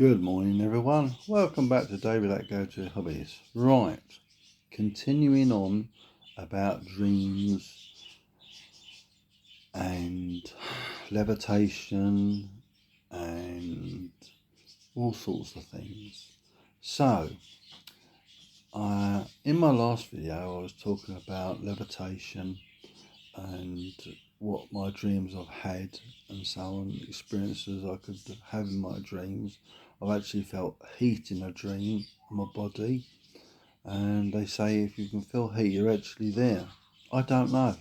Good morning, everyone. Welcome back to David at Go To Hobbies. Right, continuing on about dreams and levitation and all sorts of things. So, in my last video, I was talking about levitation and what my dreams I've had and so on, experiences I could have in my dreams. I've actually felt heat in a dream in my body, and they say if you can feel heat, you're actually there. I don't know,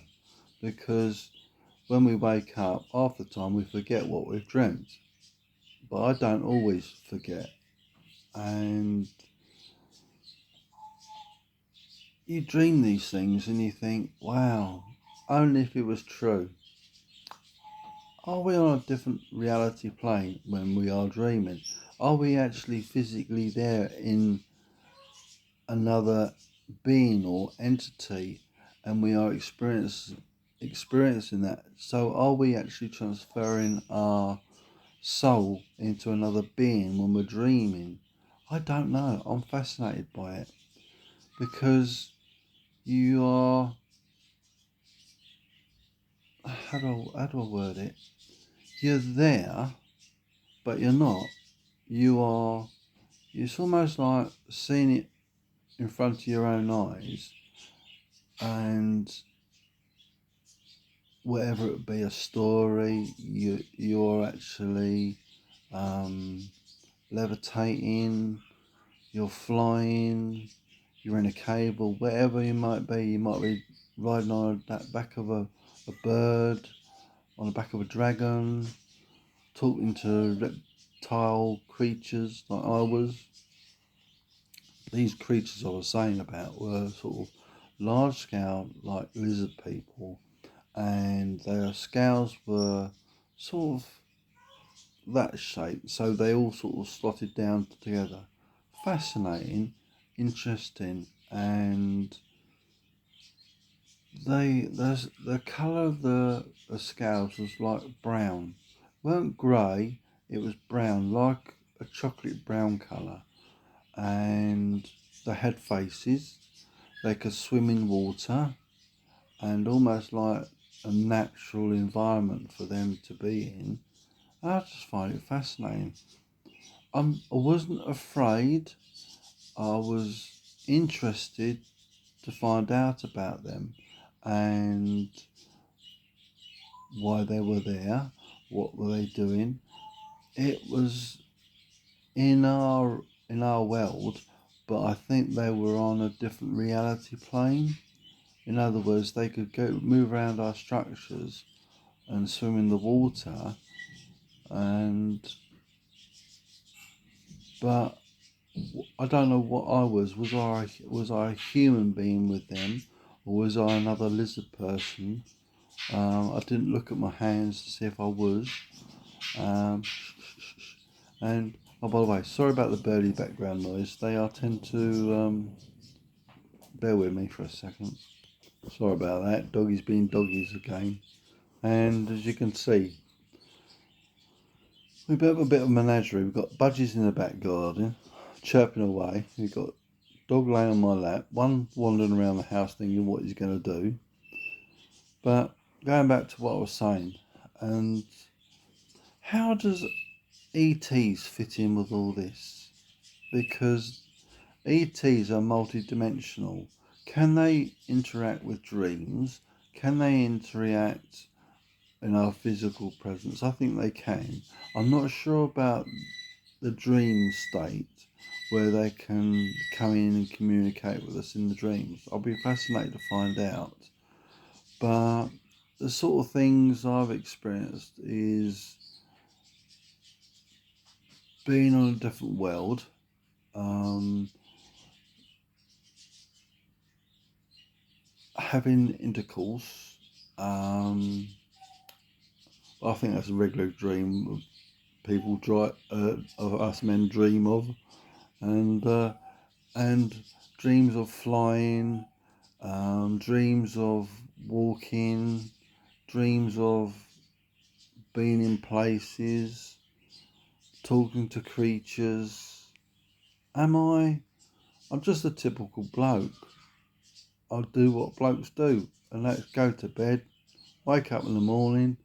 because when we wake up, half the time we forget what we've dreamt, but I don't always forget. And you dream these things and you think, wow, only if it was true. Are we on a different reality plane when we are dreaming? Are we actually physically there in another being or entity, and we are experiencing that? So are we actually transferring our soul into another being when we're dreaming? I don't know. I'm fascinated by it, because you are, how do I word it? You're there, but you're not. You are. It's almost like seeing it in front of your own eyes, and whatever it be, a story, you're actually levitating, you're flying, you're in a cable, wherever you might be. You might be riding on that back of a bird, on the back of a dragon, talking to reptile creatures like I was. These creatures I was saying about were sort of large scale, like lizard people, and their scales were sort of that shape, so they all sort of slotted down together. Fascinating, interesting, and the colour of the scales was like brown. It weren't grey, it was brown, like a chocolate brown colour. And they had faces, they could swim in water, and almost like a natural environment for them to be in. I just find it fascinating. I wasn't afraid, I was interested to find out about them and why they were there, what were they doing. It was in our world, but I think they were on a different reality plane. In other words, they could move around our structures and swim in the water, and but I don't know what I was. Was I a human being with them, or was I another lizard person? I didn't look at my hands to see if I was. Um, and oh, by the way, sorry about the birdie background noise. They are tend to bear with me for a second. Sorry about that. Doggies being doggies again. And as you can see, we've got a bit of a menagerie. We've got budgies in the back garden, chirping away. We've got dog laying on my lap, one wandering around the house thinking what he's going to do. But going back to what I was saying, and how does ETs fit in with all this? Because ETs are multidimensional. Can they interact with dreams? Can they interact in our physical presence? I think they can. I'm not sure about the dream state where they can come in and communicate with us in the dreams. I'll be fascinated to find out. But the sort of things I've experienced is being on a different world, having intercourse. I think that's a regular dream people of us men dream of, and dreams of flying, dreams of walking, dreams of being in places, talking to creatures. I'm just a typical bloke. I do what blokes do, and that's go to bed, wake up in the morning,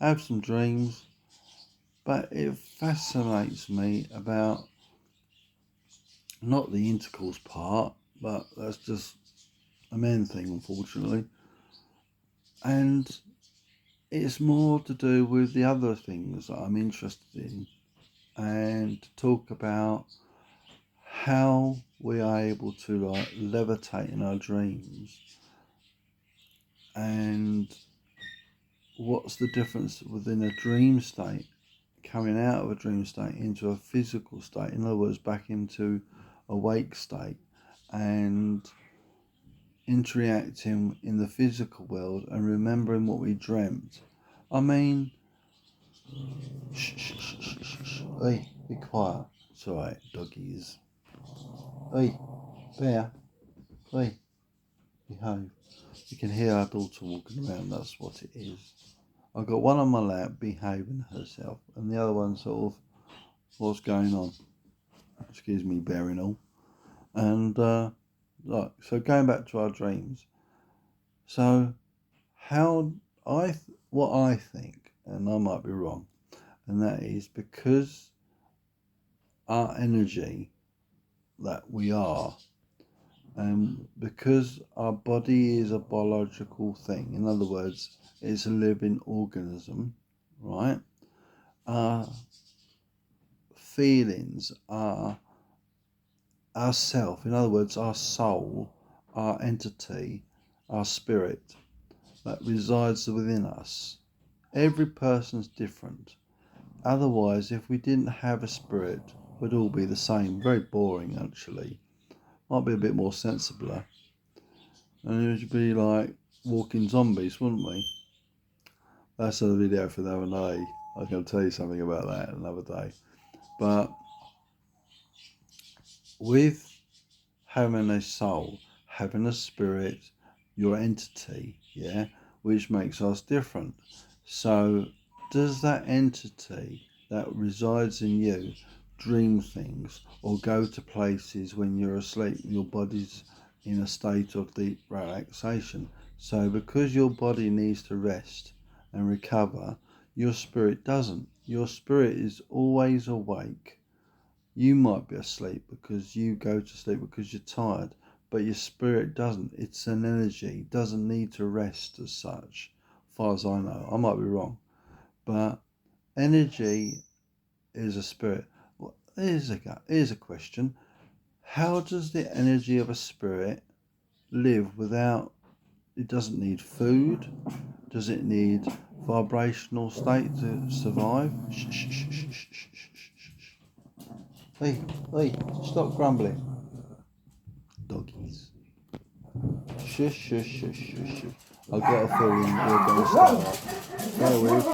have some dreams. But it fascinates me about not the intercourse part, but that's just a man thing, unfortunately. And it's more to do with the other things that I'm interested in, and to talk about how we are able to levitate in our dreams, and what's the difference within a dream state, coming out of a dream state into a physical state, in other words back into a wake state, and interacting in the physical world and remembering what we dreamt. I mean, shh. Hey, be quiet. It's alright, doggies. Hey, bear. Hey, behave. You can hear our daughter walking around, that's what it is. I've got one on my lap behaving herself, and the other one sort of, what's going on? Excuse me, bearing all. And, so going back to our dreams. So, what I think, and I might be wrong, and that is because our energy that we are, and because our body is a biological thing, in other words, it's a living organism, right? Our feelings are our self, in other words, our soul, our entity, our spirit that resides within us. Every person's different. Otherwise, if we didn't have a spirit, we'd all be the same. Very boring, actually. Might be a bit more sensibler. And it would be like walking zombies, wouldn't we? That's a video for the other day. I can tell you something about that another day. But with having a soul, having a spirit, your entity, yeah, which makes us different. So does that entity that resides in you dream things or go to places when you're asleep, your body's in a state of deep relaxation? So because your body needs to rest and recover, your spirit doesn't. Your spirit is always awake. You might be asleep because you go to sleep because you're tired, but your spirit doesn't. It's an energy. It doesn't need to rest as such, as far as I know. I might be wrong. But energy is a spirit. Well, here's a question. How does the energy of a spirit live without, it doesn't need food? Does it need vibrational state to survive? Shh. Hey, stop grumbling. Doggies. Shush. I've got a feeling you're going to start. Go,